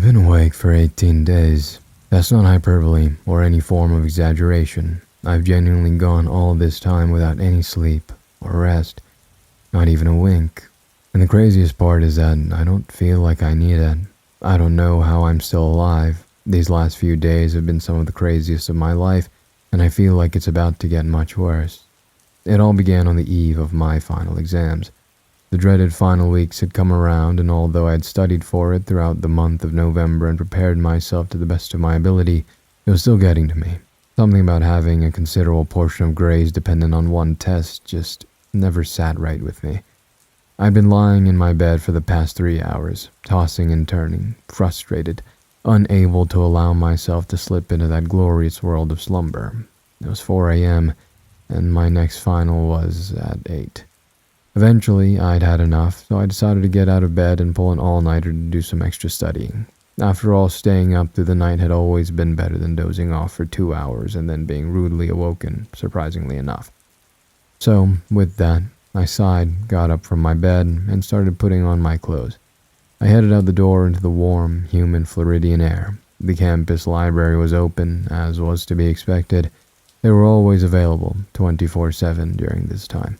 been awake for 18 days. That's not hyperbole or any form of exaggeration. I've genuinely gone all this time without any sleep or rest, not even a wink. And the craziest part is that I don't feel like I need it. I don't know how I'm still alive. These last few days have been some of the craziest of my life, and I feel like it's about to get much worse. It all began on the eve of my final exams. The dreaded final weeks had come around, and although I had studied for it throughout the month of November and prepared myself to the best of my ability, it was still getting to me. Something about having a considerable portion of grades dependent on one test just never sat right with me. I'd been lying in my bed for the past 3 hours, tossing and turning, frustrated, unable to allow myself to slip into that glorious world of slumber. It was 4 a.m., and my next final was at 8. Eventually, I'd had enough, so I decided to get out of bed and pull an all-nighter to do some extra studying. After all, staying up through the night had always been better than dozing off for 2 hours and then being rudely awoken, surprisingly enough. So, with that, I sighed, got up from my bed, and started putting on my clothes. I headed out the door into the warm, humid Floridian air. The campus library was open, as was to be expected. They were always available, 24/7 during this time.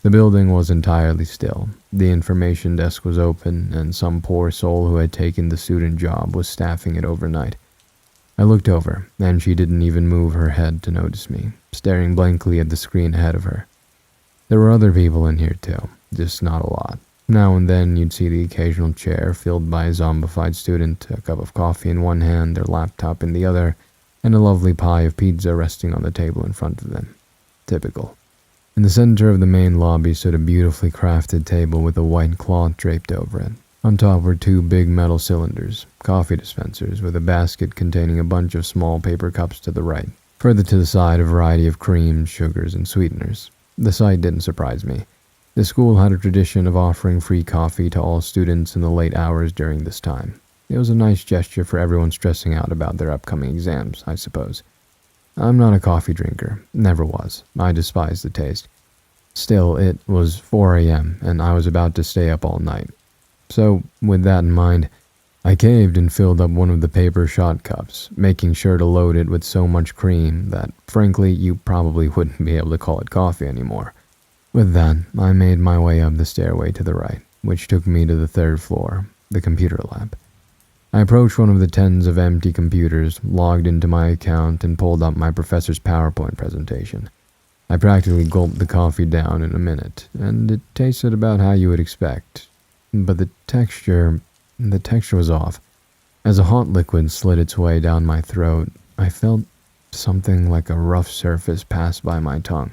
The building was entirely still. The information desk was open, and some poor soul who had taken the student job was staffing it overnight. I looked over, and she didn't even move her head to notice me, staring blankly at the screen ahead of her. There were other people in here too, just not a lot. Now and then you'd see the occasional chair filled by a zombified student, a cup of coffee in one hand, their laptop in the other, and a lovely pie of pizza resting on the table in front of them. Typical. In the center of the main lobby stood a beautifully crafted table with a white cloth draped over it. On top were 2 big metal cylinders, coffee dispensers, with a basket containing a bunch of small paper cups to the right. Further to the side, a variety of creams, sugars, and sweeteners. The sight didn't surprise me. The school had a tradition of offering free coffee to all students in the late hours during this time. It was a nice gesture for everyone stressing out about their upcoming exams, I suppose. I'm not a coffee drinker, never was. I despise the taste. Still, it was 4 a.m., and I was about to stay up all night. So, with that in mind, I caved and filled up one of the paper shot cups, making sure to load it with so much cream that, frankly, you probably wouldn't be able to call it coffee anymore. With that, I made my way up the stairway to the right, which took me to the 3rd floor, the computer lab. I approached one of the tens of empty computers, logged into my account, and pulled up my professor's PowerPoint presentation. I practically gulped the coffee down in a minute, and it tasted about how you would expect. But the texture was off. As a hot liquid slid its way down my throat, I felt something like a rough surface pass by my tongue.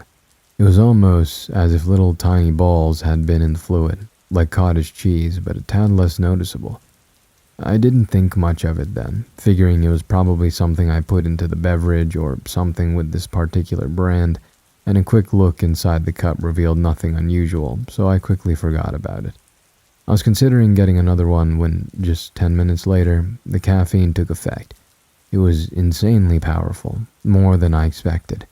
It was almost as if little tiny balls had been in the fluid, like cottage cheese, but a tad less noticeable. I didn't think much of it then, figuring it was probably something I put into the beverage or something with this particular brand, and a quick look inside the cup revealed nothing unusual, so I quickly forgot about it. I was considering getting another one when, just 10 minutes later, the caffeine took effect. It was insanely powerful, more than I expected.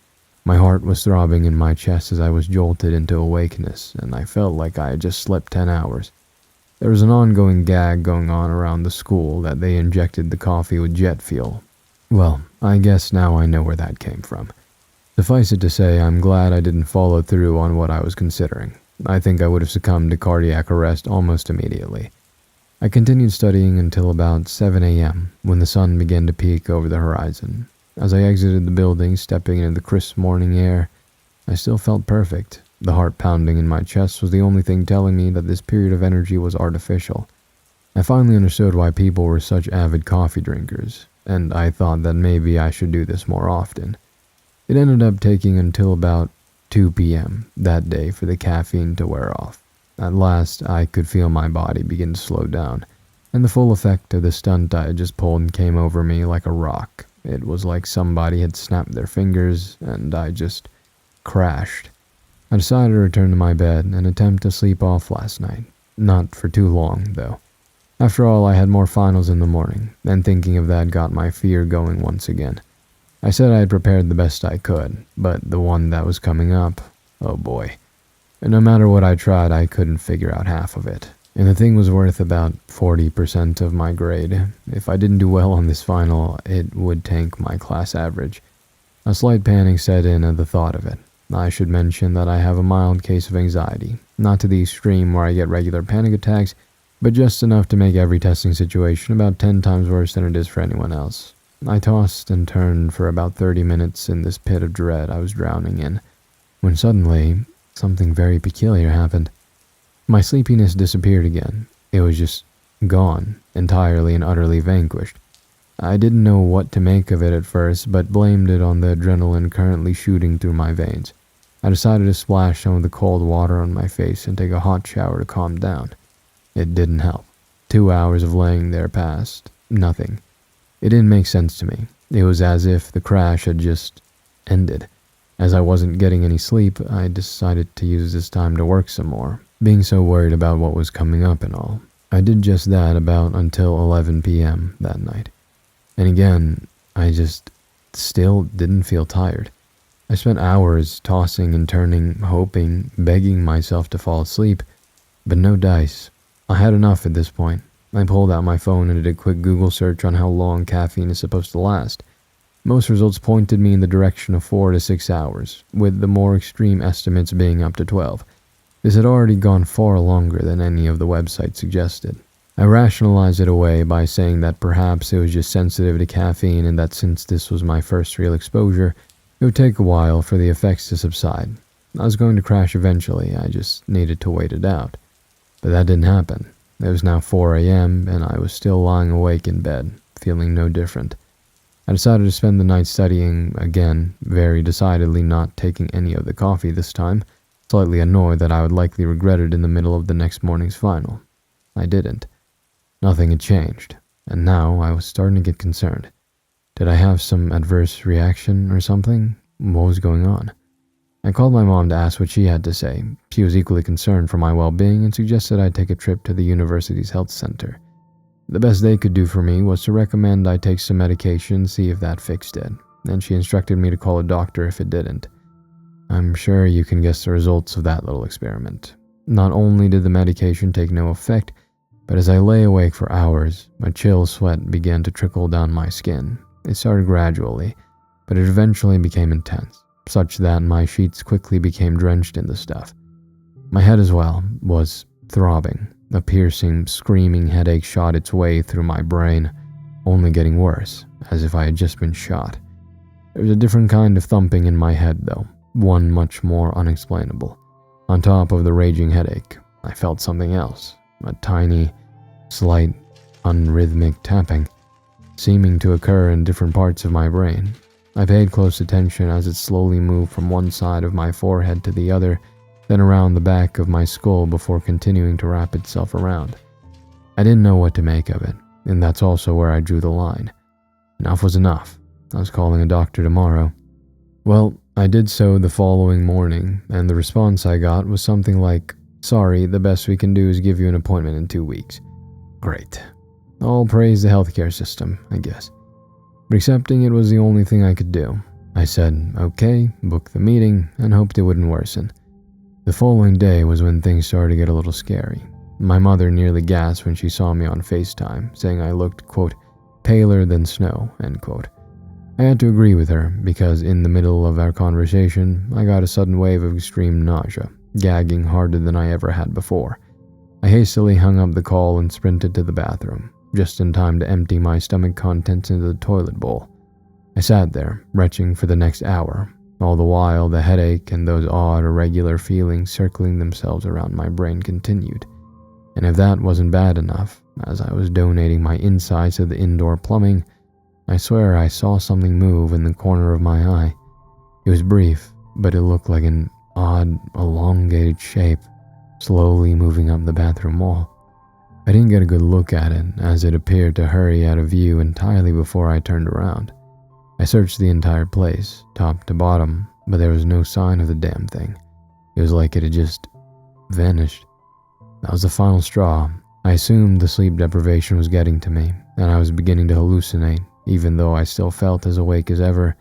My heart was throbbing in my chest as I was jolted into awakeness, and I felt like I had just slept 10 hours. There was an ongoing gag going on around the school that they injected the coffee with jet fuel. Well, I guess now I know where that came from. Suffice it to say, I'm glad I didn't follow through on what I was considering. I think I would have succumbed to cardiac arrest almost immediately. I continued studying until about 7 a.m., when the sun began to peek over the horizon. As I exited the building, stepping into the crisp morning air, I still felt perfect. The heart pounding in my chest was the only thing telling me that this period of energy was artificial. I finally understood why people were such avid coffee drinkers, and I thought that maybe I should do this more often. It ended up taking until about 2 p.m. that day for the caffeine to wear off. At last, I could feel my body begin to slow down, and the full effect of the stunt I had just pulled came over me like a rock. It was like somebody had snapped their fingers, and I just crashed. I decided to return to my bed and attempt to sleep off last night. Not for too long, though. After all, I had more finals in the morning, and thinking of that got my fear going once again. I said I had prepared the best I could, but the one that was coming up, oh boy. And no matter what I tried, I couldn't figure out half of it. And the thing was worth about 40% of my grade. If I didn't do well on this final, it would tank my class average. A slight panic set in at the thought of it. I should mention that I have a mild case of anxiety, not to the extreme where I get regular panic attacks, but just enough to make every testing situation about 10 times worse than it is for anyone else. I tossed and turned for about 30 minutes in this pit of dread I was drowning in, when suddenly, something very peculiar happened. My sleepiness disappeared again. It was just gone, entirely and utterly vanquished. I didn't know what to make of it at first, but blamed it on the adrenaline currently shooting through my veins. I decided to splash some of the cold water on my face and take a hot shower to calm down. It didn't help. 2 hours of laying there passed. Nothing. It didn't make sense to me. It was as if the crash had just ended. As I wasn't getting any sleep, I decided to use this time to work some more, being so worried about what was coming up and all. I did just that about until 11 p.m. that night. And again, I just still didn't feel tired. I spent hours tossing and turning, hoping, begging myself to fall asleep, but no dice. I had enough at this point. I pulled out my phone and did a quick Google search on how long caffeine is supposed to last. Most results pointed me in the direction of 4 to 6 hours, with the more extreme estimates being up to 12. This had already gone far longer than any of the websites suggested. I rationalized it away by saying that perhaps it was just sensitive to caffeine and that since this was my first real exposure, it would take a while for the effects to subside. I was going to crash eventually, I just needed to wait it out. But that didn't happen. It was now 4 a.m. and I was still lying awake in bed, feeling no different. I decided to spend the night studying again, very decidedly not taking any of the coffee this time, slightly annoyed that I would likely regret it in the middle of the next morning's final. I didn't. Nothing had changed, and now I was starting to get concerned. Did I have some adverse reaction or something? What was going on? I called my mom to ask what she had to say. She was equally concerned for my well-being and suggested I take a trip to the university's health center. The best they could do for me was to recommend I take some medication and see if that fixed it, and she instructed me to call a doctor if it didn't. I'm sure you can guess the results of that little experiment. Not only did the medication take no effect, but as I lay awake for hours, a chill sweat began to trickle down my skin. It started gradually, but it eventually became intense, such that my sheets quickly became drenched in the stuff. My head as well was throbbing. A piercing, screaming headache shot its way through my brain, only getting worse, as if I had just been shot. There was a different kind of thumping in my head, though, one much more unexplainable. On top of the raging headache, I felt something else. A tiny, slight, unrhythmic tapping, seeming to occur in different parts of my brain. I paid close attention as it slowly moved from one side of my forehead to the other, then around the back of my skull before continuing to wrap itself around. I didn't know what to make of it, and that's also where I drew the line. Enough was enough. I was calling a doctor tomorrow. Well, I did so the following morning, and the response I got was something like, "Sorry, the best we can do is give you an appointment in 2 weeks." Great. All praise the healthcare system, I guess. But accepting it was the only thing I could do. I said, okay, booked the meeting, and hoped it wouldn't worsen. The following day was when things started to get a little scary. My mother nearly gasped when she saw me on FaceTime, saying I looked, quote, paler than snow, end quote. I had to agree with her, because in the middle of our conversation, I got a sudden wave of extreme nausea, gagging harder than I ever had before. I hastily hung up the call and sprinted to the bathroom, just in time to empty my stomach contents into the toilet bowl. I sat there, retching for the next hour, all the while the headache and those odd, irregular feelings circling themselves around my brain continued. And if that wasn't bad enough, as I was donating my insides to the indoor plumbing, I swear I saw something move in the corner of my eye. It was brief, but it looked like an odd, elongated shape, slowly moving up the bathroom wall. I didn't get a good look at it, as it appeared to hurry out of view entirely before I turned around. I searched the entire place, top to bottom, but there was no sign of the damn thing. It was like it had just vanished. That was the final straw. I assumed the sleep deprivation was getting to me, and I was beginning to hallucinate, even though I still felt as awake as ever,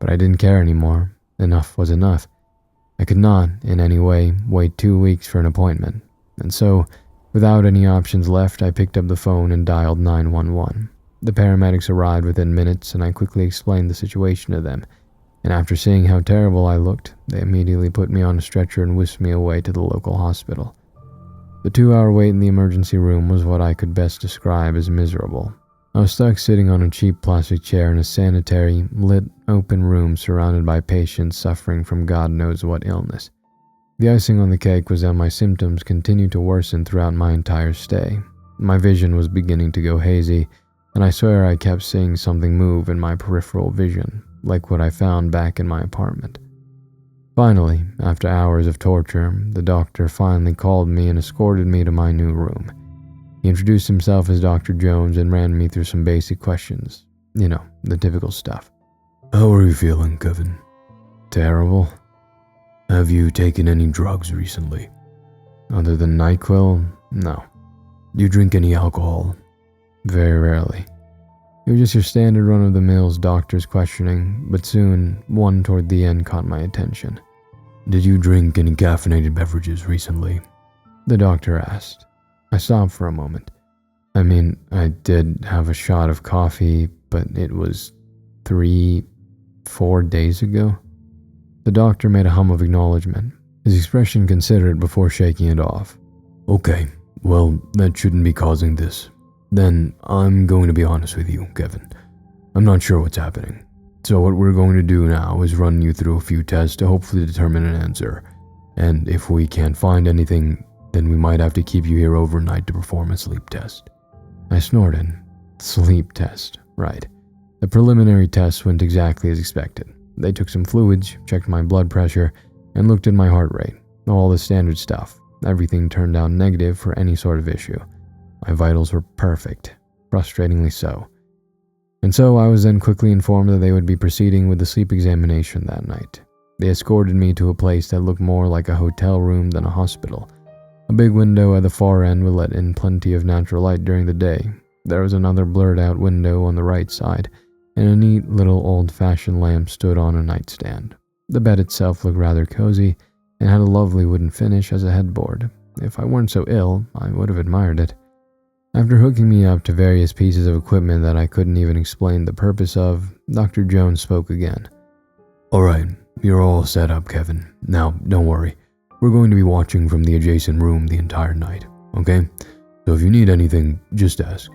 but I didn't care anymore. Enough was enough. I could not, in any way, wait 2 weeks for an appointment, and so, Without any options left, I picked up the phone and dialed 911. The paramedics arrived within minutes, and I quickly explained the situation to them. And after seeing how terrible I looked, they immediately put me on a stretcher and whisked me away to the local hospital. The 2-hour wait in the emergency room was what I could best describe as miserable. I was stuck sitting on a cheap plastic chair in a sanitary, lit, open room surrounded by patients suffering from God knows what illness. The icing on the cake was that my symptoms continued to worsen throughout my entire stay. My vision was beginning to go hazy, and I swear I kept seeing something move in my peripheral vision, like what I found back in my apartment. Finally, after hours of torture, the doctor finally called me and escorted me to my new room. He introduced himself as Dr. Jones and ran me through some basic questions. You know, the typical stuff. How are you feeling, Kevin? Terrible. Have you taken any drugs recently? Other than NyQuil, no. Do you drink any alcohol? Very rarely. It was just your standard run-of-the-mill doctor's questioning, but soon, one toward the end caught my attention. Did you drink any caffeinated beverages recently? The doctor asked. I stopped for a moment. I mean, I did have a shot of coffee, but it was 3-4 days ago. The doctor made a hum of acknowledgement, his expression considerate before shaking it off. Okay, well, that shouldn't be causing this. Then I'm going to be honest with you, Kevin. I'm not sure what's happening. So what we're going to do now is run you through a few tests to hopefully determine an answer. And if we can't find anything, then we might have to keep you here overnight to perform a sleep test. I snorted. Sleep test, right. The preliminary test went exactly as expected. They took some fluids, checked my blood pressure, and looked at my heart rate. All the standard stuff. Everything turned out negative for any sort of issue. My vitals were perfect, frustratingly so. And so I was then quickly informed that they would be proceeding with the sleep examination that night. They escorted me to a place that looked more like a hotel room than a hospital. A big window at the far end would let in plenty of natural light during the day. There was another blurred-out window on the right side, and a neat little old-fashioned lamp stood on a nightstand. The bed itself looked rather cozy and had a lovely wooden finish as a headboard. If I weren't so ill, I would have admired it. After hooking me up to various pieces of equipment that I couldn't even explain the purpose of, Dr. Jones spoke again. Alright, you're all set up, Kevin. Now, don't worry. We're going to be watching from the adjacent room the entire night, okay? So if you need anything, just ask.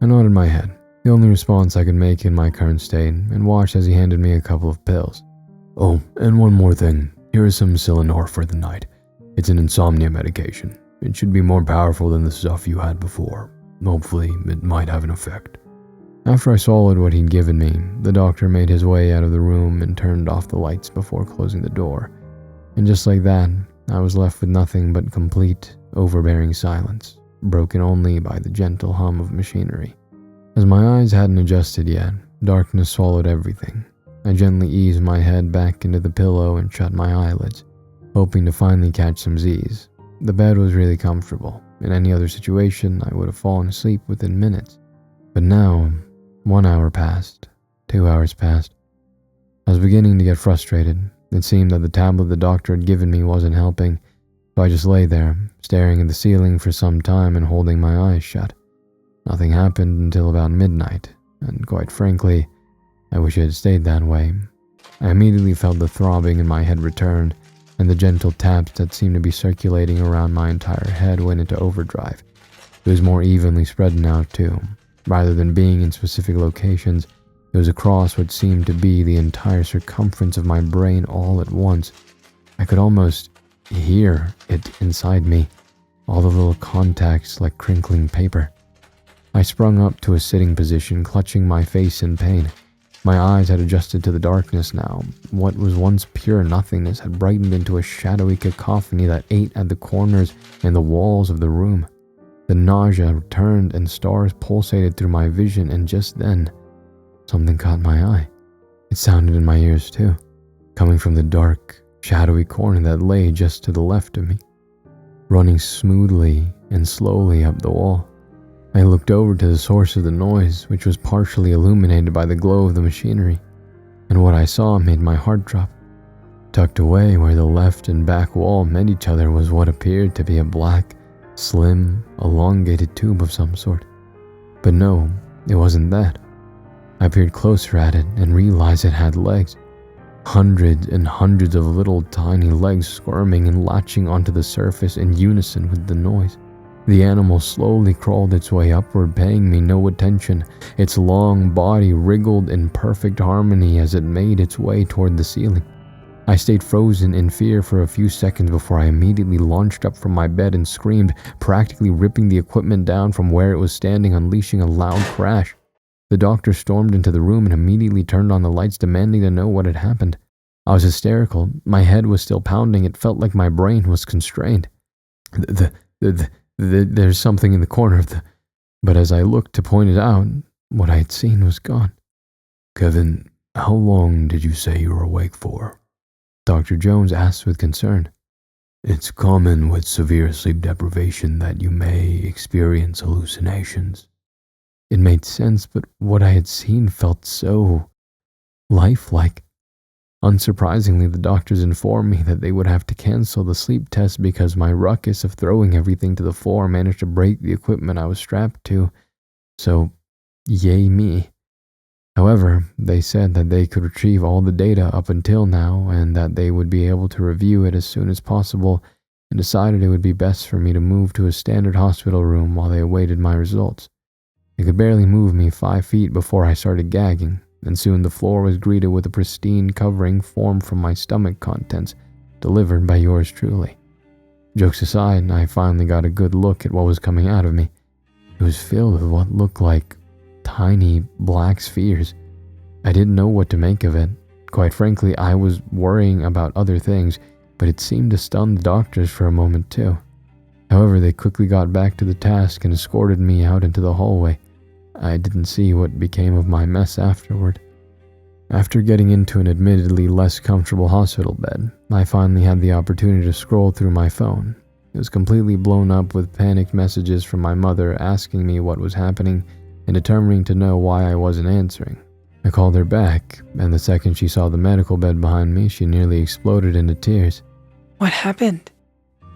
I nodded my head, the only response I could make in my current state, and watched as he handed me a couple of pills. Oh, and one more thing. Here is some Selenor for the night. It's an insomnia medication. It should be more powerful than the stuff you had before. Hopefully, it might have an effect. After I swallowed what he'd given me, the doctor made his way out of the room and turned off the lights before closing the door. And just like that, I was left with nothing but complete, overbearing silence, broken only by the gentle hum of machinery. As my eyes hadn't adjusted yet, darkness swallowed everything. I gently eased my head back into the pillow and shut my eyelids, hoping to finally catch some Z's. The bed was really comfortable. In any other situation, I would have fallen asleep within minutes. But now, 1 hour passed, 2 hours passed. I was beginning to get frustrated. It seemed that the tablet the doctor had given me wasn't helping, so I just lay there, staring at the ceiling for some time and holding my eyes shut. Nothing happened until about midnight, and quite frankly, I wish it had stayed that way. I immediately felt the throbbing in my head return, and the gentle taps that seemed to be circulating around my entire head went into overdrive. It was more evenly spread now, too. Rather than being in specific locations, it was across what seemed to be the entire circumference of my brain all at once. I could almost hear it inside me, all the little contacts like crinkling paper. I sprung up to a sitting position, clutching my face in pain. My eyes had adjusted to the darkness now. What was once pure nothingness had brightened into a shadowy cacophony that ate at the corners and the walls of the room. The nausea returned and stars pulsated through my vision, and just then, something caught my eye. It sounded in my ears too, coming from the dark, shadowy corner that lay just to the left of me, running smoothly and slowly up the wall. I looked over to the source of the noise, which was partially illuminated by the glow of the machinery, and what I saw made my heart drop. Tucked away where the left and back wall met each other was what appeared to be a black, Slim, elongated tube of some sort. But no, it wasn't that. I peered closer at it and realized it had legs. Hundreds and hundreds of little tiny legs squirming and latching onto the surface in unison with the noise. The animal slowly crawled its way upward, paying me no attention. Its long body wriggled in perfect harmony as it made its way toward the ceiling. I stayed frozen in fear for a few seconds before I immediately launched up from my bed and screamed, practically ripping the equipment down from where it was standing, unleashing a loud crash. The doctor stormed into the room and immediately turned on the lights, demanding to know what had happened. I was hysterical. My head was still pounding. It felt like my brain was constrained. There's something in the corner of the... But as I looked to point it out, what I had seen was gone. Kevin, how long did you say you were awake for? Dr. Jones asked with concern. It's common with severe sleep deprivation that you may experience hallucinations. It made sense, but what I had seen felt so lifelike. Unsurprisingly, the doctors informed me that they would have to cancel the sleep test because my ruckus of throwing everything to the floor managed to break the equipment I was strapped to. So, yay me. However, they said that they could retrieve all the data up until now and that they would be able to review it as soon as possible, and decided it would be best for me to move to a standard hospital room while they awaited my results. They could barely move me 5 feet before I started gagging, and soon the floor was greeted with a pristine covering formed from my stomach contents, delivered by yours truly. Jokes aside, I finally got a good look at what was coming out of me. It was filled with what looked like tiny black spheres. I didn't know what to make of it. Quite frankly, I was worrying about other things, but it seemed to stun the doctors for a moment too. However, they quickly got back to the task and escorted me out into the hallway. I didn't see what became of my mess afterward. After getting into an admittedly less comfortable hospital bed, I finally had the opportunity to scroll through my phone. It was completely blown up with panicked messages from my mother asking me what was happening and determining to know why I wasn't answering. I called her back, and the second she saw the medical bed behind me, she nearly exploded into tears. "What happened?"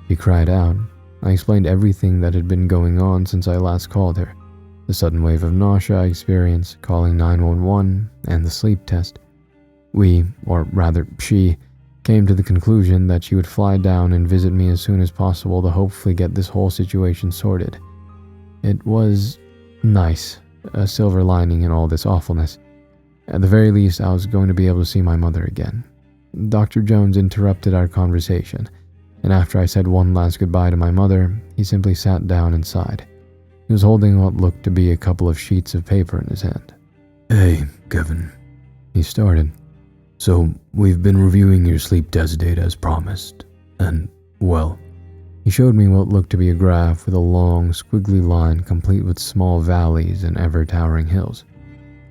She cried out. I explained everything that had been going on since I last called her. The sudden wave of nausea I experienced, calling 911, and the sleep test. We, or rather she, came to the conclusion that she would fly down and visit me as soon as possible to hopefully get this whole situation sorted. It was nice, a silver lining in all this awfulness. At the very least, I was going to be able to see my mother again. Dr. Jones interrupted our conversation, and after I said one last goodbye to my mother, he simply sat down and sighed. He was holding what looked to be a couple of sheets of paper in his hand. Hey, Kevin. He started. So, we've been reviewing your sleep test data as promised, and, well... He showed me what looked to be a graph with a long, squiggly line complete with small valleys and ever-towering hills.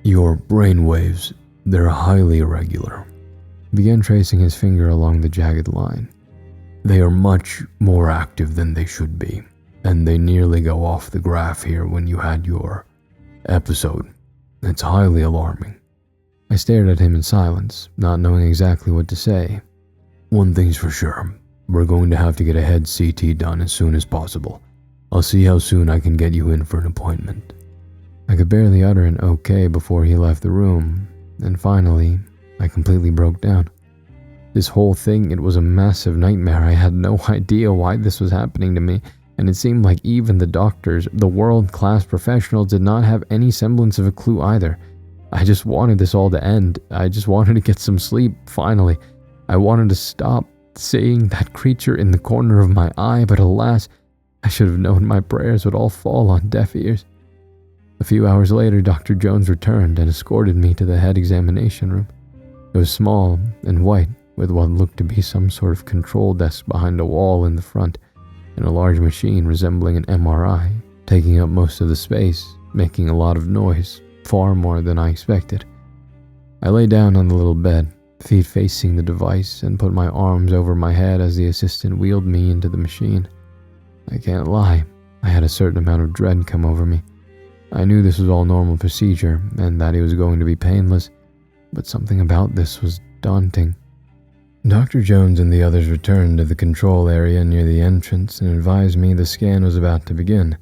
Your brain waves, they're highly irregular. He began tracing his finger along the jagged line. They are much more active than they should be, and they nearly go off the graph here when you had your episode. It's highly alarming. I stared at him in silence, not knowing exactly what to say. One thing's for sure, we're going to have to get a head CT done as soon as possible. I'll see how soon I can get you in for an appointment. I could barely utter an okay before he left the room, and finally, I completely broke down. This whole thing, it was a massive nightmare. I had no idea why this was happening to me, and it seemed like even the doctors, the world-class professionals, did not have any semblance of a clue either. I just wanted this all to end. I just wanted to get some sleep, finally. I wanted to stop seeing that creature in the corner of my eye, but alas, I should have known my prayers would all fall on deaf ears. A few hours later, Dr. Jones returned and escorted me to the head examination room. It was small and white, with what looked to be some sort of control desk behind a wall in the front, and a large machine resembling an MRI, taking up most of the space, making a lot of noise, far more than I expected. I lay down on the little bed, feet facing the device, and put my arms over my head as the assistant wheeled me into the machine. I can't lie, I had a certain amount of dread come over me. I knew this was all normal procedure, and that it was going to be painless, but something about this was daunting. Dr. Jones and the others returned to the control area near the entrance and advised me the scan was about to begin.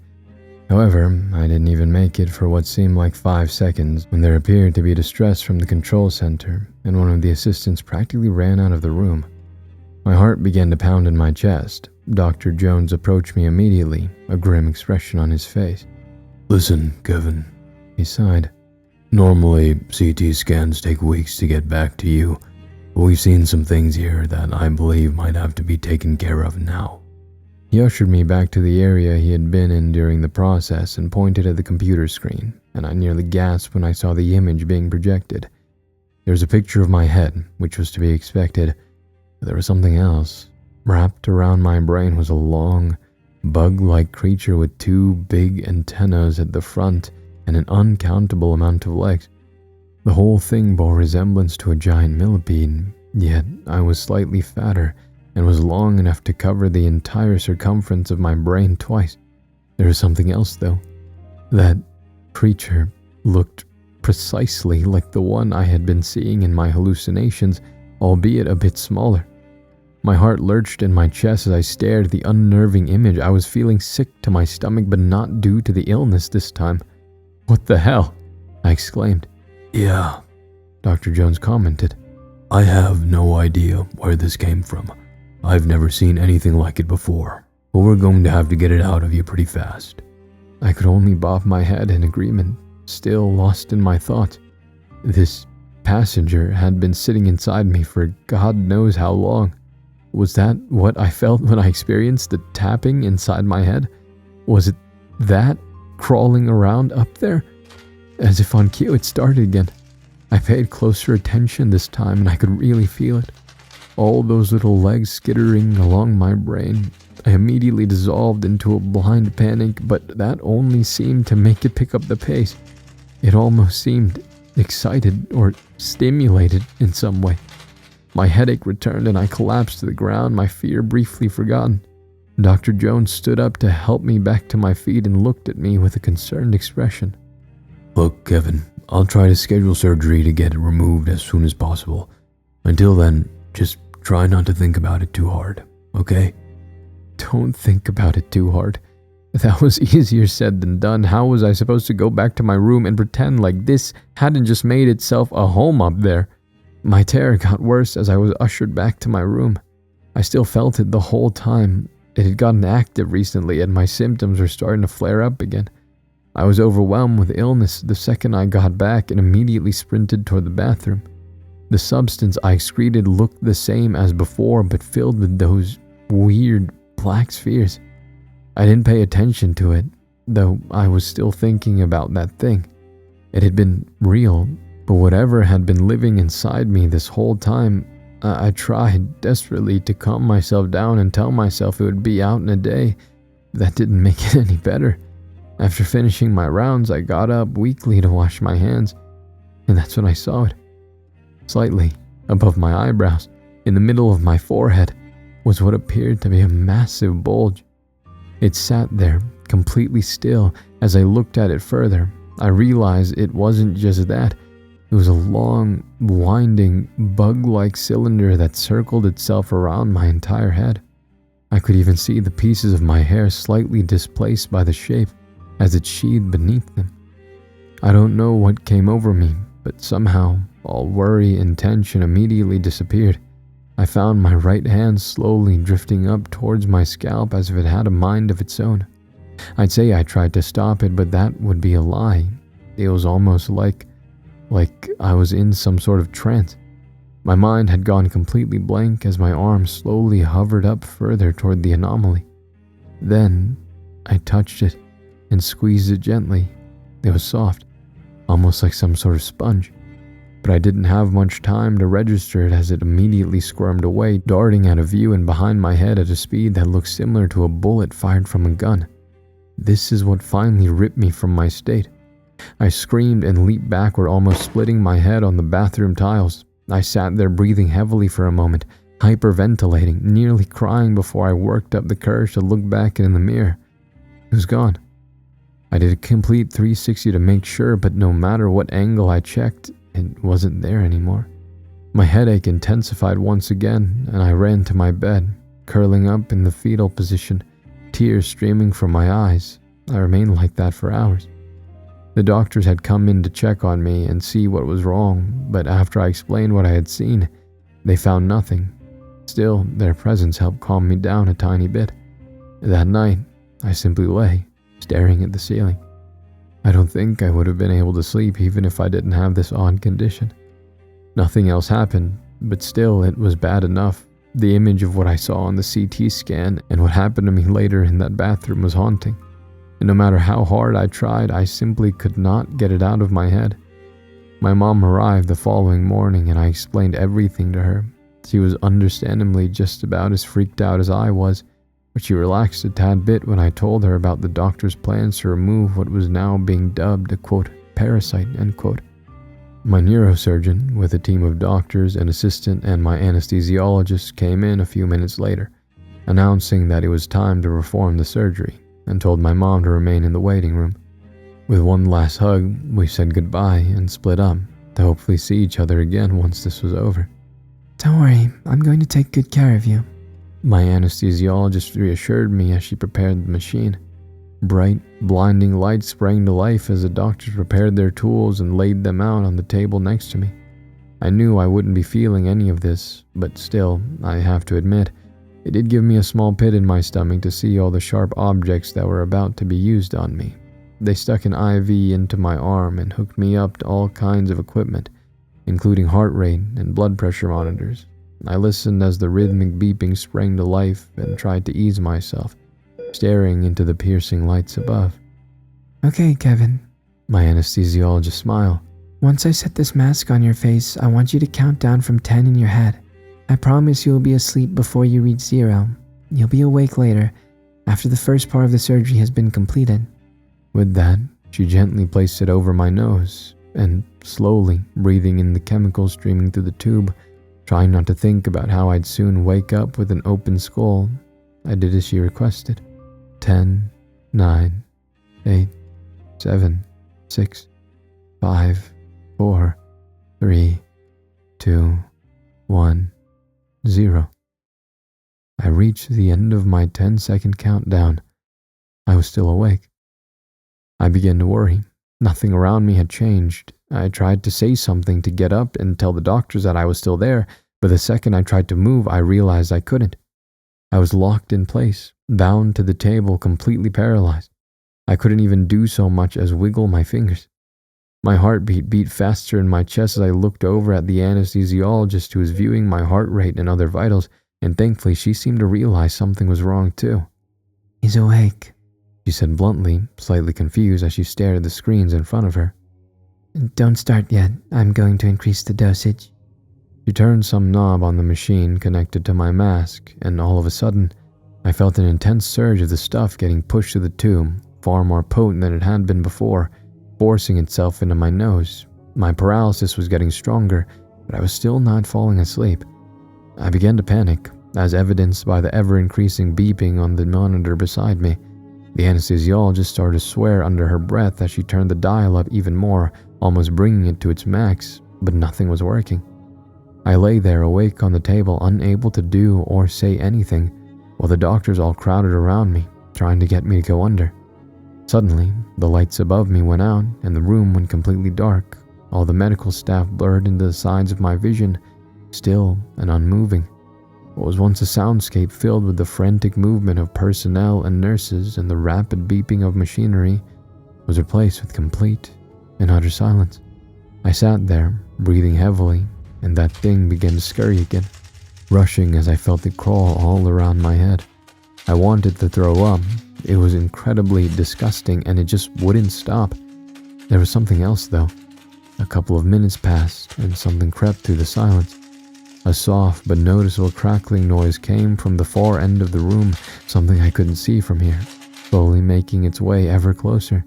However, I didn't even make it for what seemed like 5 seconds when there appeared to be distress from the control center, and one of the assistants practically ran out of the room. My heart began to pound in my chest. Dr. Jones approached me immediately, a grim expression on his face. Listen, Kevin. He sighed. Normally, CT scans take weeks to get back to you, but we've seen some things here that I believe might have to be taken care of now. He ushered me back to the area he had been in during the process and pointed at the computer screen, and I nearly gasped when I saw the image being projected. There was a picture of my head, which was to be expected, but there was something else. Wrapped around my brain was a long, bug-like creature with 2 big antennas at the front and an uncountable amount of legs. The whole thing bore resemblance to a giant millipede, yet I was slightly fatter and was long enough to cover the entire circumference of my brain twice. There was something else, though. That creature looked precisely like the one I had been seeing in my hallucinations, albeit a bit smaller. My heart lurched in my chest as I stared at the unnerving image. I was feeling sick to my stomach, but not due to the illness this time. "What the hell?" I exclaimed. Yeah, Dr. Jones commented. I have no idea where this came from. I've never seen anything like it before, but we're going to have to get it out of you pretty fast. I could only bob my head in agreement, still lost in my thoughts. This passenger had been sitting inside me for God knows how long. Was that what I felt when I experienced the tapping inside my head? Was it that crawling around up there? As if on cue, it started again. I paid closer attention this time and I could really feel it. All those little legs skittering along my brain. I immediately dissolved into a blind panic, but that only seemed to make it pick up the pace. It almost seemed excited or stimulated in some way. My headache returned and I collapsed to the ground, my fear briefly forgotten. Dr. Jones stood up to help me back to my feet and looked at me with a concerned expression. Look, Kevin, I'll try to schedule surgery to get it removed as soon as possible. Until then, just try not to think about it too hard, okay? Don't think about it too hard. That was easier said than done. How was I supposed to go back to my room and pretend like this hadn't just made itself a home up there? My terror got worse as I was ushered back to my room. I still felt it the whole time. It had gotten active recently and my symptoms were starting to flare up again. I was overwhelmed with illness the second I got back and immediately sprinted toward the bathroom. The substance I excreted looked the same as before, but filled with those weird black spheres. I didn't pay attention to it, though I was still thinking about that thing. It had been real, but whatever had been living inside me this whole time, I tried desperately to calm myself down and tell myself it would be out in a day. That didn't make it any better. After finishing my rounds, I got up weakly to wash my hands, and that's when I saw it. Slightly above my eyebrows, in the middle of my forehead, was what appeared to be a massive bulge. It sat there, completely still. As I looked at it further, I realized it wasn't just that. It was a long, winding, bug-like cylinder that circled itself around my entire head. I could even see the pieces of my hair slightly displaced by the shape as it sheathed beneath them. I don't know what came over me, but somehow all worry and tension immediately disappeared. I found my right hand slowly drifting up towards my scalp as if it had a mind of its own. I'd say I tried to stop it, but that would be a lie. It was almost like I was in some sort of trance. My mind had gone completely blank as my arm slowly hovered up further toward the anomaly. Then I touched it and squeezed it gently. It was soft, almost like some sort of sponge. But I didn't have much time to register it as it immediately squirmed away, darting out of view and behind my head at a speed that looked similar to a bullet fired from a gun. This is what finally ripped me from my state. I screamed and leaped backward, almost splitting my head on the bathroom tiles. I sat there breathing heavily for a moment, hyperventilating, nearly crying before I worked up the courage to look back in the mirror. It was gone. I did a complete 360 to make sure, but no matter what angle I checked, it wasn't there anymore. My headache intensified once again, and I ran to my bed, curling up in the fetal position, tears streaming from my eyes. I remained like that for hours. The doctors had come in to check on me and see what was wrong, but after I explained what I had seen, they found nothing. Still, their presence helped calm me down a tiny bit. That night, I simply lay, staring at the ceiling. I don't think I would have been able to sleep even if I didn't have this odd condition. Nothing else happened, but still it was bad enough. The image of what I saw on the CT scan and what happened to me later in that bathroom was haunting. And no matter how hard I tried, I simply could not get it out of my head. My mom arrived the following morning and I explained everything to her. She was understandably just about as freaked out as I was, but she relaxed a tad bit when I told her about the doctor's plans to remove what was now being dubbed a quote, parasite, end quote. My neurosurgeon, with a team of doctors, an assistant, and my anesthesiologist came in a few minutes later, announcing that it was time to perform the surgery, and told my mom to remain in the waiting room. With one last hug, we said goodbye and split up to hopefully see each other again once this was over. Don't worry, I'm going to take good care of you, my anesthesiologist reassured me as she prepared the machine. Bright, blinding lights sprang to life as the doctors prepared their tools and laid them out on the table next to me. I knew I wouldn't be feeling any of this, but still, I have to admit, it did give me a small pit in my stomach to see all the sharp objects that were about to be used on me. They stuck an IV into my arm and hooked me up to all kinds of equipment, including heart rate and blood pressure monitors. I listened as the rhythmic beeping sprang to life and tried to ease myself, staring into the piercing lights above. Okay, Kevin, my anesthesiologist smiled. Once I set this mask on your face, I want you to count down from 10 in your head. I promise you will be asleep before you reach 0. You'll be awake later, after the first part of the surgery has been completed. With that, she gently placed it over my nose, and slowly breathing in the chemicals streaming through the tube, trying not to think about how I'd soon wake up with an open skull, I did as she requested. 10, 9, 8, 7, 6, 5, 4, 3, 2, 1, 0. I reached the end of my 10-second countdown. I was still awake. I began to worry. Nothing around me had changed. I tried to say something to get up and tell the doctors that I was still there, but the second I tried to move, I realized I couldn't. I was locked in place, bound to the table, completely paralyzed. I couldn't even do so much as wiggle my fingers. My heartbeat beat faster in my chest as I looked over at the anesthesiologist who was viewing my heart rate and other vitals, and thankfully she seemed to realize something was wrong too. He's awake, she said bluntly, slightly confused as she stared at the screens in front of her. Don't start yet. I'm going to increase the dosage. She turned some knob on the machine connected to my mask, and all of a sudden, I felt an intense surge of the stuff getting pushed through the tube, far more potent than it had been before, forcing itself into my nose. My paralysis was getting stronger, but I was still not falling asleep. I began to panic, as evidenced by the ever-increasing beeping on the monitor beside me. The anesthesiologist started to swear under her breath as she turned the dial up even more, almost bringing it to its max, but nothing was working. I lay there awake on the table, unable to do or say anything, while the doctors all crowded around me, trying to get me to go under. Suddenly, the lights above me went out and the room went completely dark. All the medical staff blurred into the sides of my vision, still and unmoving. What was once a soundscape filled with the frantic movement of personnel and nurses and the rapid beeping of machinery was replaced with complete and utter silence. I sat there, breathing heavily, and that thing began to scurry again, rushing as I felt it crawl all around my head. I wanted to throw up. It was incredibly disgusting and it just wouldn't stop. There was something else though. A couple of minutes passed and something crept through the silence. A soft but noticeable crackling noise came from the far end of the room, something I couldn't see from here, slowly making its way ever closer.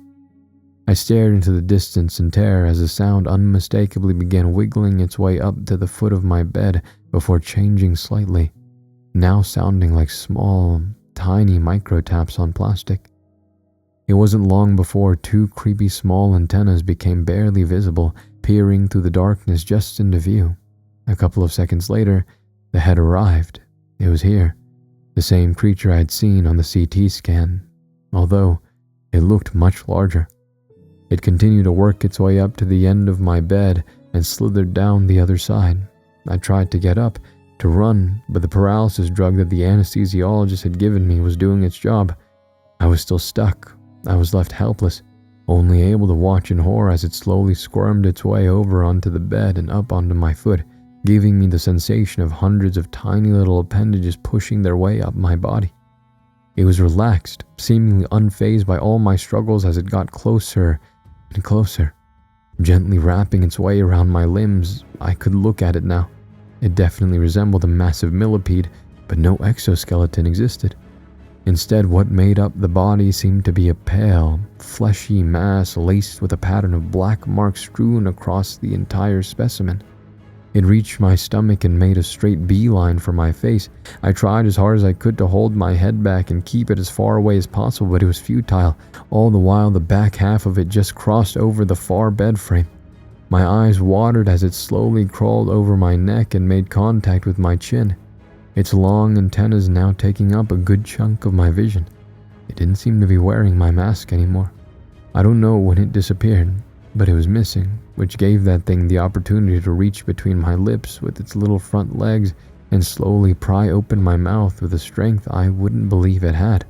I stared into the distance in terror as the sound unmistakably began wiggling its way up to the foot of my bed before changing slightly, now sounding like small, tiny micro taps on plastic. It wasn't long before 2 creepy small antennas became barely visible, peering through the darkness just into view. A couple of seconds later, the head arrived. It was here, the same creature I'd seen on the CT scan, although it looked much larger. It continued to work its way up to the end of my bed and slithered down the other side. I tried to get up, to run, but the paralysis drug that the anesthesiologist had given me was doing its job. I was still stuck. I was left helpless, only able to watch in horror as it slowly squirmed its way over onto the bed and up onto my foot, giving me the sensation of hundreds of tiny little appendages pushing their way up my body. It was relaxed, seemingly unfazed by all my struggles as it got closer and closer, gently wrapping its way around my limbs. I could look at it now. It definitely resembled a massive millipede, but no exoskeleton existed. Instead, what made up the body seemed to be a pale, fleshy mass laced with a pattern of black marks strewn across the entire specimen. It reached my stomach and made a straight beeline for my face. I tried as hard as I could to hold my head back and keep it as far away as possible, but it was futile. All the while, the back half of it just crossed over the far bed frame. My eyes watered as it slowly crawled over my neck and made contact with my chin, its long antennas now taking up a good chunk of my vision. It didn't seem to be wearing my mask anymore. I don't know when it disappeared, but it was missing, which gave that thing the opportunity to reach between my lips with its little front legs and slowly pry open my mouth with a strength I wouldn't believe it had.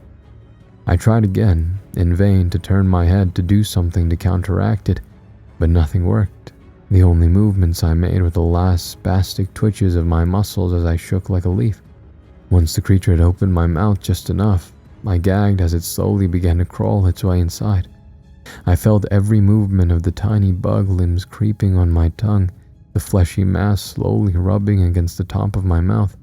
I tried again, in vain, to turn my head to do something to counteract it, but nothing worked. The only movements I made were the last spastic twitches of my muscles as I shook like a leaf. Once the creature had opened my mouth just enough, I gagged as it slowly began to crawl its way inside. I felt every movement of the tiny bug limbs creeping on my tongue, the fleshy mass slowly rubbing against the top of my mouth.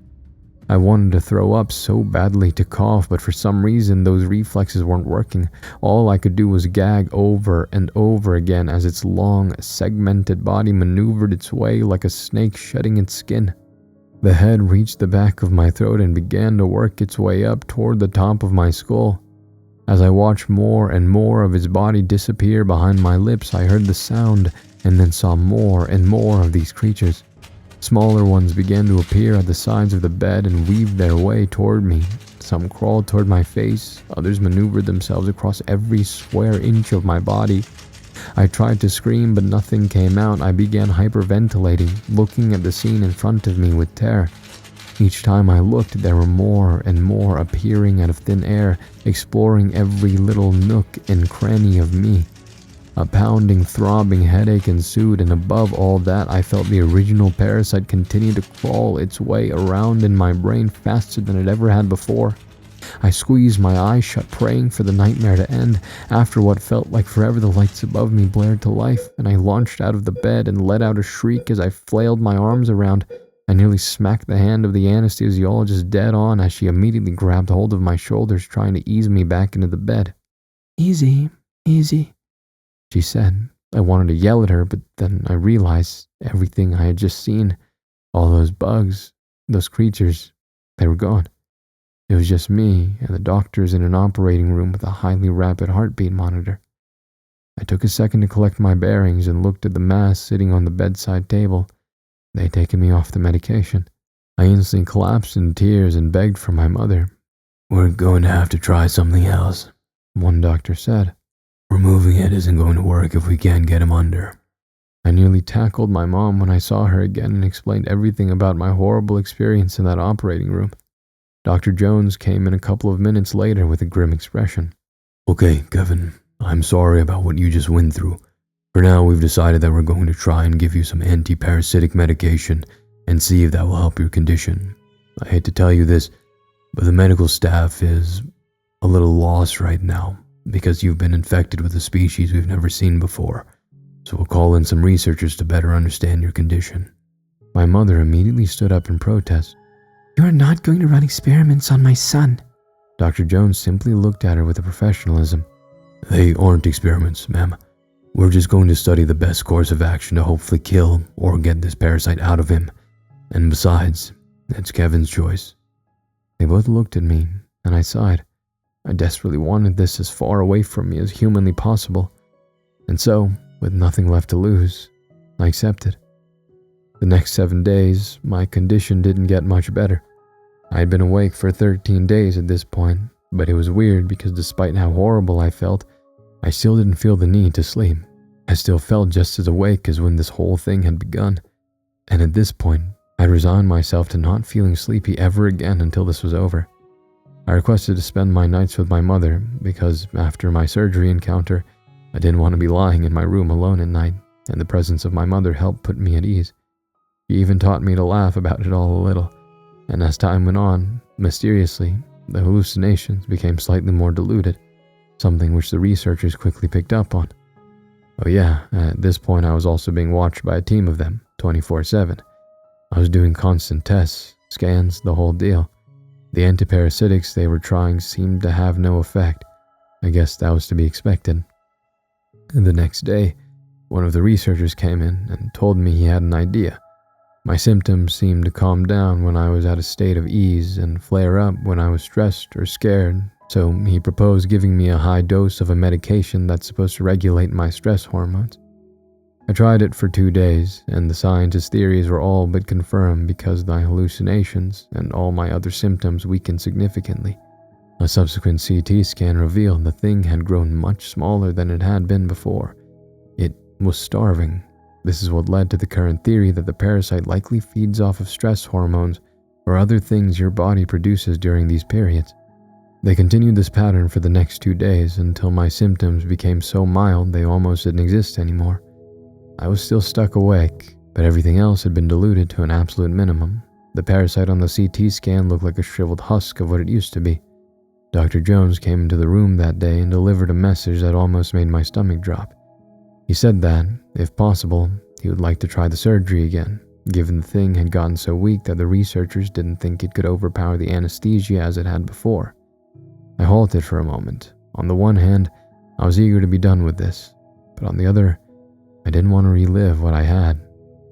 I wanted to throw up so badly, to cough, but for some reason those reflexes weren't working. All I could do was gag over and over again as its long, segmented body maneuvered its way like a snake shedding its skin. The head reached the back of my throat and began to work its way up toward the top of my skull. As I watched more and more of its body disappear behind my lips, I heard the sound and then saw more and more of these creatures. Smaller ones began to appear at the sides of the bed and weaved their way toward me. Some crawled toward my face, others maneuvered themselves across every square inch of my body. I tried to scream, but nothing came out. I began hyperventilating, looking at the scene in front of me with terror. Each time I looked, there were more and more appearing out of thin air, exploring every little nook and cranny of me. A pounding, throbbing headache ensued, and above all that, I felt the original parasite continue to crawl its way around in my brain faster than it ever had before. I squeezed my eyes shut, praying for the nightmare to end. After what felt like forever, the lights above me blared to life, and I launched out of the bed and let out a shriek as I flailed my arms around. I nearly smacked the hand of the anesthesiologist dead on as she immediately grabbed hold of my shoulders, trying to ease me back into the bed. Easy, easy, she said. I wanted to yell at her, but then I realized everything I had just seen, all those bugs, those creatures, they were gone. It was just me and the doctors in an operating room with a highly rapid heartbeat monitor. I took a second to collect my bearings and looked at the mass sitting on the bedside table. They'd taken me off the medication. I instantly collapsed in tears and begged for my mother. "We're going to have to try something else," one doctor said. "Removing it isn't going to work if we can't get him under." I nearly tackled my mom when I saw her again and explained everything about my horrible experience in that operating room. Dr. Jones came in a couple of minutes later with a grim expression. "Okay, Kevin, I'm sorry about what you just went through. For now, we've decided that we're going to try and give you some anti-parasitic medication and see if that will help your condition. I hate to tell you this, but the medical staff is a little lost right now because you've been infected with a species we've never seen before. So we'll call in some researchers to better understand your condition." My mother immediately stood up in protest. You are not going to run experiments on my son. Dr. Jones simply looked at her with a professionalism. "They aren't experiments, ma'am. We're just going to study the best course of action to hopefully kill or get this parasite out of him. And besides, it's Kevin's choice." They both looked at me, and I sighed. I desperately wanted this as far away from me as humanly possible. And so, with nothing left to lose, I accepted. The next 7 days, my condition didn't get much better. I had been awake for 13 days at this point, but it was weird because despite how horrible I felt, I still didn't feel the need to sleep. I still felt just as awake as when this whole thing had begun. And at this point, I resigned myself to not feeling sleepy ever again until this was over. I requested to spend my nights with my mother because after my surgery encounter, I didn't want to be lying in my room alone at night, and the presence of my mother helped put me at ease. She even taught me to laugh about it all a little, and as time went on, mysteriously, the hallucinations became slightly more diluted, something which the researchers quickly picked up on. Oh yeah, at this point I was also being watched by a team of them, 24/7. I was doing constant tests, scans, the whole deal. The antiparasitics they were trying seemed to have no effect. I guess that was to be expected. The next day, one of the researchers came in and told me he had an idea. My symptoms seemed to calm down when I was at a state of ease and flare up when I was stressed or scared, so he proposed giving me a high dose of a medication that's supposed to regulate my stress hormones. I tried it for 2 days, and the scientist's theories were all but confirmed because my hallucinations and all my other symptoms weakened significantly. A subsequent CT scan revealed the thing had grown much smaller than it had been before. It was starving. This is what led to the current theory that the parasite likely feeds off of stress hormones or other things your body produces during these periods. They continued this pattern for the next 2 days until my symptoms became so mild they almost didn't exist anymore. I was still stuck awake, but everything else had been diluted to an absolute minimum. The parasite on the CT scan looked like a shriveled husk of what it used to be. Dr. Jones came into the room that day and delivered a message that almost made my stomach drop. He said that, if possible, he would like to try the surgery again, given the thing had gotten so weak that the researchers didn't think it could overpower the anesthesia as it had before. I halted for a moment. On the one hand, I was eager to be done with this, but on the other, I didn't want to relive what I had.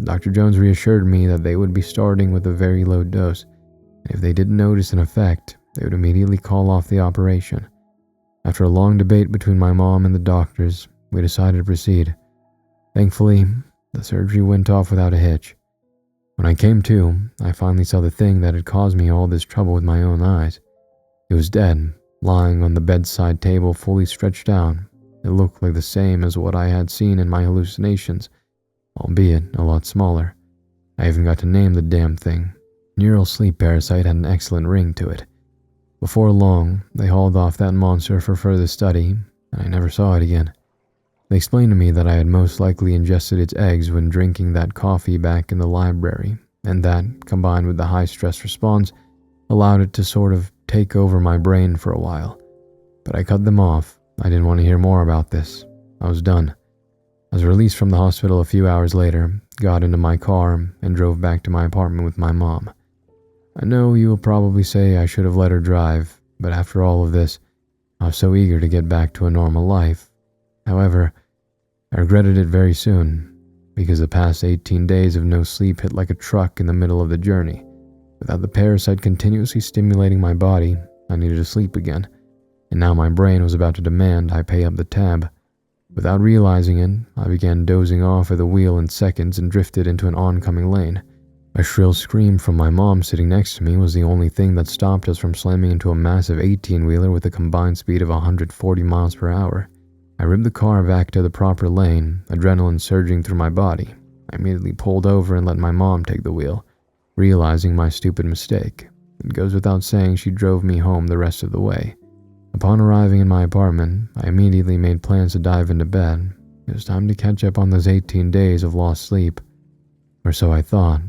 Dr. Jones reassured me that they would be starting with a very low dose, and if they didn't notice an effect, they would immediately call off the operation. After a long debate between my mom and the doctors, we decided to proceed. Thankfully, the surgery went off without a hitch. When I came to, I finally saw the thing that had caused me all this trouble with my own eyes. It was dead, lying on the bedside table fully stretched out. It looked like the same as what I had seen in my hallucinations, albeit a lot smaller. I even got to name the damn thing. Neural sleep parasite had an excellent ring to it. Before long, they hauled off that monster for further study, and I never saw it again. They explained to me that I had most likely ingested its eggs when drinking that coffee back in the library, and that, combined with the high stress response, allowed it to sort of take over my brain for a while. But I cut them off. I didn't want to hear more about this. I was done. I was released from the hospital a few hours later, got into my car, and drove back to my apartment with my mom. I know you will probably say I should have let her drive, but after all of this, I was so eager to get back to a normal life. However, I regretted it very soon, because the past 18 days of no sleep hit like a truck in the middle of the journey. Without the parasite continuously stimulating my body, I needed to sleep again, and now my brain was about to demand I pay up the tab. Without realizing it, I began dozing off at the wheel in seconds and drifted into an oncoming lane. A shrill scream from my mom sitting next to me was the only thing that stopped us from slamming into a massive 18-wheeler with a combined speed of 140 miles per hour. I ripped the car back to the proper lane, adrenaline surging through my body. I immediately pulled over and let my mom take the wheel, realizing my stupid mistake. It goes without saying she drove me home the rest of the way. Upon arriving in my apartment, I immediately made plans to dive into bed. It was time to catch up on those 18 days of lost sleep. Or so I thought,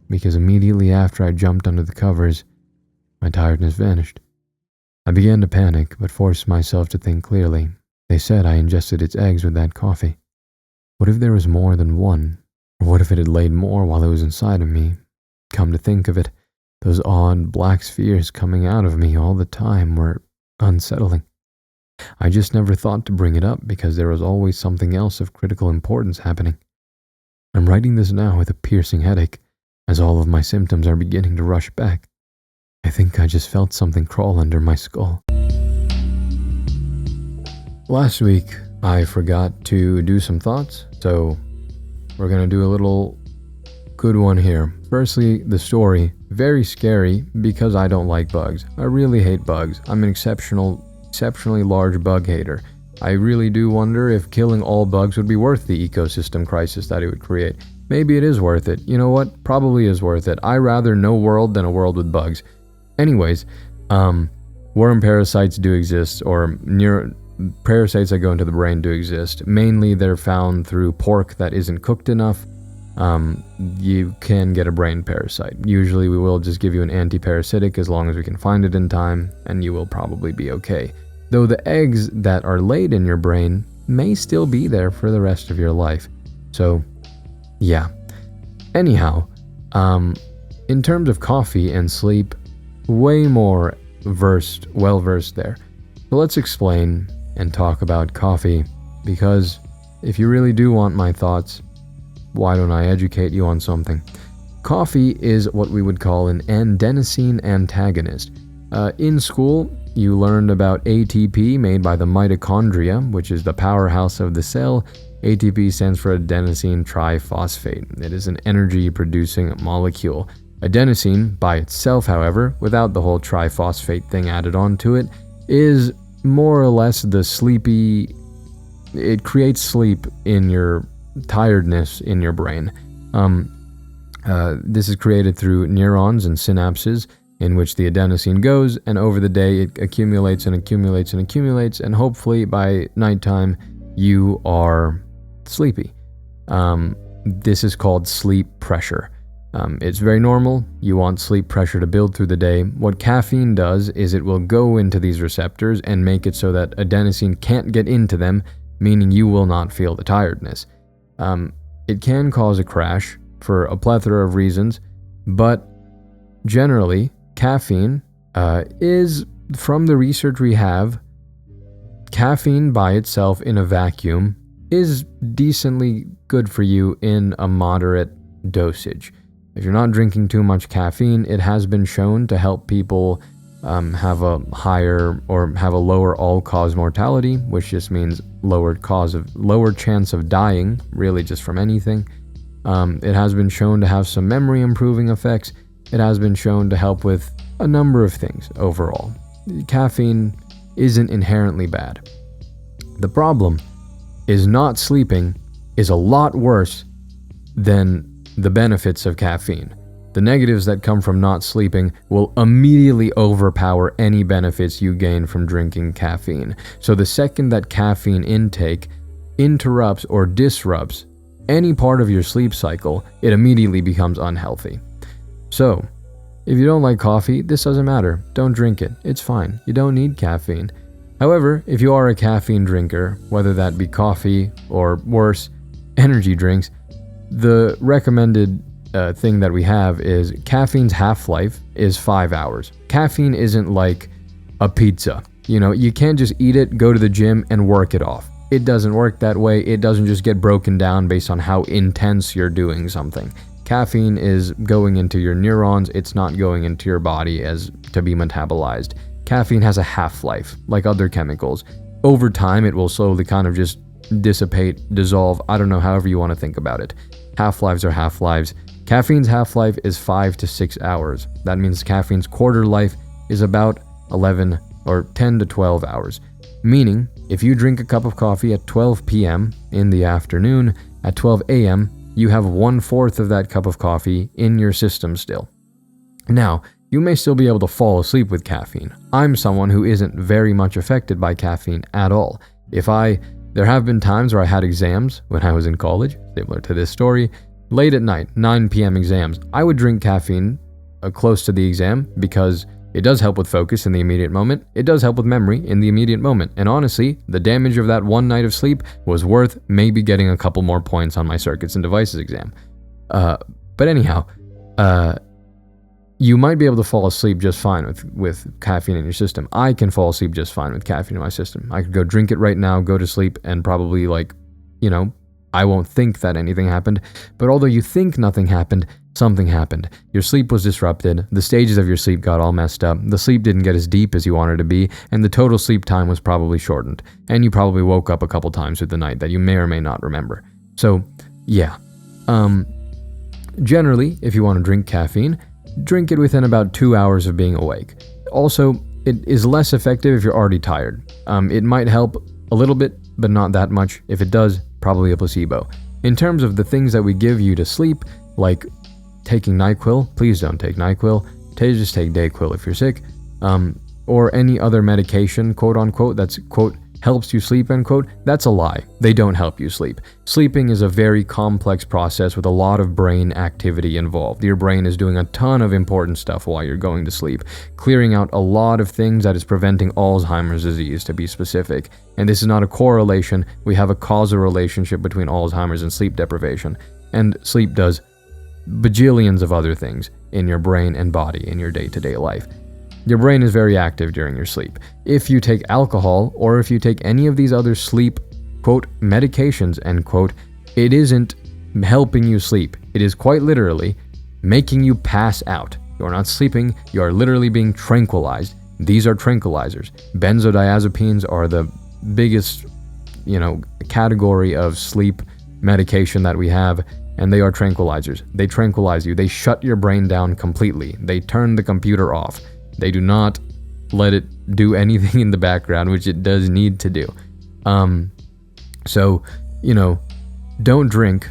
because immediately after I jumped under the covers, my tiredness vanished. I began to panic, but forced myself to think clearly. They said I ingested its eggs with that coffee. What if there was more than one? Or what if it had laid more while it was inside of me? Come to think of it, those odd black spheres coming out of me all the time were unsettling. I just never thought to bring it up because there was always something else of critical importance happening. I'm writing this now with a piercing headache, as all of my symptoms are beginning to rush back. I think I just felt something crawl under my skull. Last week, I forgot to do some thoughts, so we're going to do a little good one here. Firstly, the story, very scary because I don't like bugs. I really hate bugs. I'm an exceptionally large bug hater. I really do wonder if killing all bugs would be worth the ecosystem crisis that it would create. Maybe it is worth it. You know what? Probably is worth it. I rather no world than a world with bugs. Anyways, worm parasites do exist, or parasites that go into the brain do exist. Mainly they're found through pork that isn't cooked enough. You can get a brain parasite. Usually we will just give you an anti-parasitic as long as we can find it in time, and you will probably be okay. Though the eggs that are laid in your brain may still be there for the rest of your life. So, yeah. Anyhow, in terms of coffee and sleep, way more well-versed there. So let's explain and talk about coffee, because if you really do want my thoughts, why don't I educate you on something? Coffee is what we would call an adenosine antagonist. In school, you learned about ATP made by the mitochondria, which is the powerhouse of the cell. ATP stands for adenosine triphosphate. It is an energy-producing molecule. Adenosine, by itself, however, without the whole triphosphate thing added onto it, is more or less the sleepy... It creates sleep in your tiredness in your brain. This is created through neurons and synapses in which the adenosine goes, and over the day it accumulates and accumulates and accumulates, and hopefully by nighttime you are sleepy. This is called sleep pressure. It's very normal. You want sleep pressure to build through the day. What caffeine does is it will go into these receptors and make it so that adenosine can't get into them, meaning you will not feel the tiredness. It can cause a crash for a plethora of reasons, but generally, caffeine is, from the research we have, caffeine by itself in a vacuum is decently good for you in a moderate dosage. If you're not drinking too much caffeine, it has been shown to help people have a higher or have a lower all-cause mortality, which just means lower chance of dying, really just from anything. It has been shown to have some memory improving effects. It has been shown to help with a number of things overall. Caffeine isn't inherently bad. The problem is not sleeping is a lot worse than the benefits of caffeine. The negatives that come from not sleeping will immediately overpower any benefits you gain from drinking caffeine. So the second that caffeine intake interrupts or disrupts any part of your sleep cycle, it immediately becomes unhealthy. So, if you don't like coffee, this doesn't matter. Don't drink it. It's fine. You don't need caffeine. However, if you are a caffeine drinker, whether that be coffee or worse, energy drinks, the recommended thing that we have is caffeine's half-life is 5 hours. Caffeine isn't like a pizza. You know, you can't just eat it, go to the gym, and work it off. It doesn't work that way. It doesn't just get broken down based on how intense you're doing something. Caffeine is going into your neurons. It's not going into your body as to be metabolized. Caffeine has a half-life, like other chemicals. Over time, it will slowly kind of just dissipate, dissolve. I don't know, however you want to think about it. Half-lives are half-lives. Caffeine's half-life is 5 to 6 hours. That means caffeine's quarter life is about 11 or 10 to 12 hours. Meaning, if you drink a cup of coffee at 12 p.m. in the afternoon, at 12 a.m., you have 1/4 of that cup of coffee in your system still. Now, you may still be able to fall asleep with caffeine. I'm someone who isn't very much affected by caffeine at all. There have been times where I had exams when I was in college, similar to this story, late at night, 9 p.m. exams. I would drink caffeine close to the exam because it does help with focus in the immediate moment. It does help with memory in the immediate moment. And honestly, the damage of that one night of sleep was worth maybe getting a couple more points on my circuits and devices exam. But anyhow, you might be able to fall asleep just fine with caffeine in your system. I can fall asleep just fine with caffeine in my system. I could go drink it right now, go to sleep, and probably I won't think that anything happened. But although you think nothing happened, something happened. Your sleep was disrupted. The stages of your sleep got all messed up. The sleep didn't get as deep as you wanted to be, and the total sleep time was probably shortened. And you probably woke up a couple times through the night that you may or may not remember. So, yeah. generally, if you want to drink caffeine, drink it within about 2 hours of being awake. Also, it is less effective if you're already tired. It might help a little bit, but not that much. If it does, probably a placebo. In terms of the things that we give you to sleep, like taking NyQuil, please don't take NyQuil. Just take DayQuil if you're sick. Or any other medication, quote unquote, that's, quote, helps you sleep, end quote, that's a lie. They don't help you sleep. Sleeping is a very complex process with a lot of brain activity involved. Your brain is doing a ton of important stuff while you're going to sleep, clearing out a lot of things that is preventing Alzheimer's disease, to be specific. And this is not a correlation. We have a causal relationship between Alzheimer's and sleep deprivation. And sleep does bajillions of other things in your brain and body in your day-to-day life. Your brain is very active during your sleep. If you take alcohol, or if you take any of these other sleep, quote, medications, end quote, it isn't helping you sleep. It is quite literally making you pass out. You're not sleeping, you are literally being tranquilized. These are tranquilizers. Benzodiazepines are the biggest, category of sleep medication that we have, and they are tranquilizers. They tranquilize you. They shut your brain down completely. They turn the computer off. They do not let it do anything in the background, which it does need to do. So, don't drink.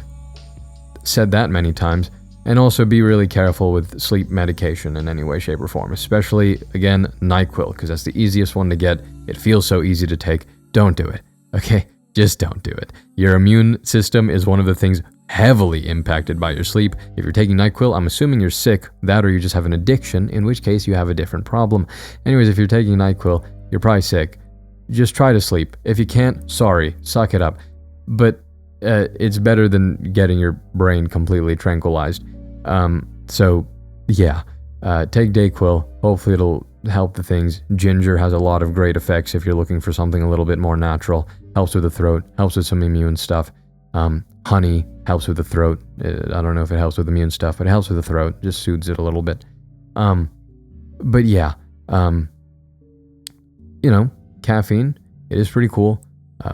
Said that many times. And also be really careful with sleep medication in any way, shape, or form. Especially, again, NyQuil, because that's the easiest one to get. It feels so easy to take. Don't do it. Okay? Just don't do it. Your immune system is one of the things heavily impacted by your sleep. If you're taking NyQuil, I'm assuming you're sick, that or you just have an addiction, in which case you have a different problem. Anyways, if you're taking NyQuil, you're probably sick. Just try to sleep. If you can't, sorry, suck it up. But it's better than getting your brain completely tranquilized. So yeah, take DayQuil. Hopefully it'll help the things. Ginger has a lot of great effects if you're looking for something a little bit more natural. Helps with the throat, helps with some immune stuff. Honey helps with the throat. I don't know if it helps with immune stuff, but it helps with the throat. Just soothes it a little bit. But yeah, caffeine, it is pretty cool,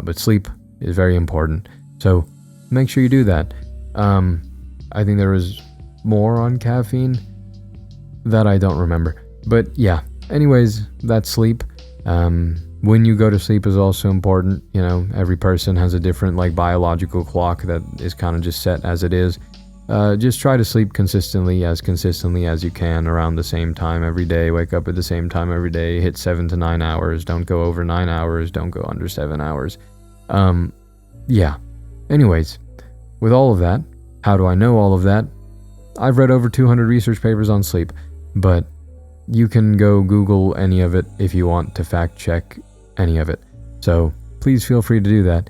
but sleep is very important. So make sure you do that. I think there was more on caffeine that I don't remember. But yeah, anyways, that's sleep. When you go to sleep is also important. Every person has a different biological clock that is kind of just set as it is. Just try to sleep consistently as you can, around the same time every day. Wake up at the same time every day. Hit 7 to 9 hours. Don't go over 9 hours. Don't go under 7 hours. Yeah. Anyways, with all of that, how do I know all of that? I've read over 200 research papers on sleep, but you can go Google any of it if you want to fact check any of it. So please feel free to do that.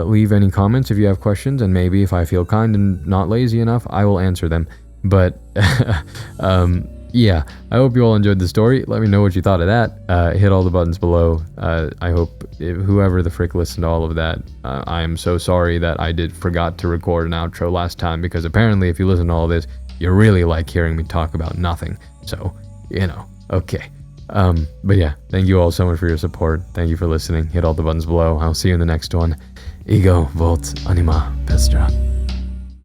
Leave any comments if you have questions, and maybe if I feel kind and not lazy enough, I will answer them. But yeah, I hope you all enjoyed the story. Let me know what you thought of that. Hit all the buttons below. I hope whoever the frick listened to all of that, I am so sorry that I forgot to record an outro last time, because apparently if you listen to all this, you really like hearing me talk about nothing. So, okay. But yeah, thank you all so much for your support. Thank you for listening. Hit all the buttons below. I'll see you in the next one. Ego Volt Anima Pestra.